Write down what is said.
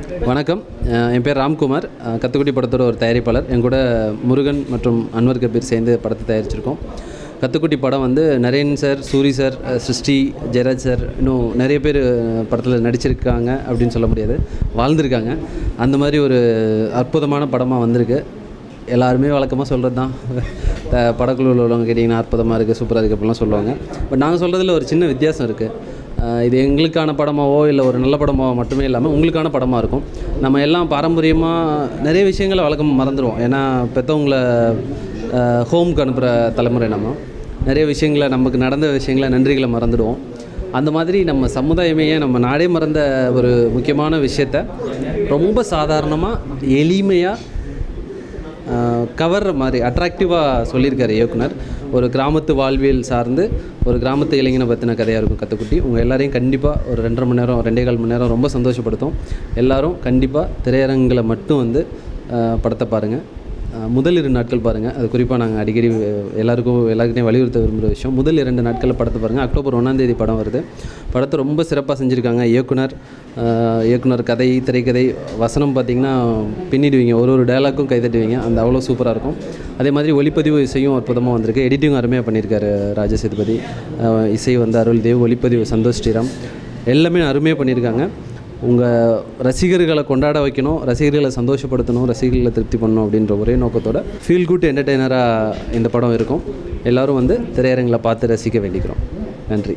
வணக்கம். என் பேர் ராம்குமார். கத்துக்குட்டி படத்தோட ஒரு தயாரிப்பாளர். என் கூட முருகன் மற்றும் அன்வர் கபீர் சேர்ந்து படத்தை தயாரிச்சிருக்கோம். கத்துக்குட்டி படம் வந்து நரேன் சார், சூரி சார், சிருஷ்டி, ஜெயராஜ் சார், இன்னும் நிறைய பேர் படத்தில் நடிச்சிருக்காங்க அப்படின்னு சொல்ல முடியாது, வாழ்ந்திருக்காங்க. அந்த மாதிரி ஒரு அற்புதமான படமாக வந்திருக்கு. எல்லாருமே வழக்கமாக சொல்கிறது தான், படக்குழுவில் உள்ளவங்க கேட்டிங்கன்னா அற்புதமாக இருக்குது, சூப்பராக இருக்குது அப்படிலாம் சொல்லுவாங்க. பட் நாங்கள் சொல்கிறதுல ஒரு சின்ன வித்தியாசம் இருக்குது. இது எங்களுக்கான படமாவோ இல்லை ஒரு நல்ல படமாவோ மட்டுமே இல்லாமல் உங்களுக்கான படமாக இருக்கும். நம்ம எல்லாம் பாரம்பரியமாக நிறைய விஷயங்களை வழக்கமாக மறந்துடுவோம். ஏன்னா பெற்றவங்களை ஹோம்க்கு அனுப்புகிற தலைமுறை நம்ம நிறைய விஷயங்களை, நமக்கு நடந்த விஷயங்களை, நன்றிகளை மறந்துடுவோம். அந்த மாதிரி நம்ம சமுதாயமே, நம்ம நாடே மறந்த ஒரு முக்கியமான விஷயத்த ரொம்ப சாதாரணமாக எளிமையாக கவர்ற மாதிரி அட்ராக்டிவாக சொல்லியிருக்காரு இயக்குனர். ஒரு கிராமத்து வாழ்வியல் சார்ந்து ஒரு கிராமத்து இளைஞனை பற்றின கதையாக இருக்கும் கத்துக்குட்டி. உங்கள் எல்லாரையும் கண்டிப்பாக ஒரு 2.5 மணி நேரம் 2.25 மணி நேரம் ரொம்ப சந்தோஷப்படுத்தும். எல்லோரும் கண்டிப்பாக திரையரங்கில் மட்டும் வந்து படத்தை பாருங்கள். முதல் 2 நாட்கள் பாருங்கள். அது குறிப்பாக நாங்கள் அடிக்கடி எல்லாருக்கிட்டையும் வலியுறுத்த விரும்புகிற விஷயம். முதல் 2 நாட்களில் படத்தை பாருங்கள். அக்டோபர் 1 படம் வருது. படத்தை ரொம்ப சிறப்பாக செஞ்சுருக்காங்க இயக்குனர். கதை, திரைக்கதை, வசனம் பார்த்திங்கன்னா பின்னிடுவீங்க. ஒரு டயலாக்கும் கைதட்டுவீங்க. அந்த அவ்வளோ சூப்பராக இருக்கும். அதே மாதிரி ஒளிப்பதிவு இசையும் அற்புதமாக வந்திருக்கு. எடிட்டிங் அருமையாக பண்ணியிருக்காரு ராஜசேதுபதி. இசை வந்து அருள்தேவ், ஒளிப்பதிவு சந்தோஷ் ஸ்ரீராம். எல்லாமே அருமையாக பண்ணியிருக்காங்க. உங்கள் ரசிகர்களை கொண்டாட வைக்கணும், ரசிகர்களை சந்தோஷப்படுத்தணும், ரசிகர்களை திருப்தி பண்ணணும் அப்படின்ற ஒரே நோக்கத்தோட ஃபீல் குட் என்டர்டெய்னராக இந்த படம் இருக்கும். எல்லோரும் வந்து திரையரங்கில் பார்த்து ரசிக்க வேண்டிக்கிறோம். நன்றி.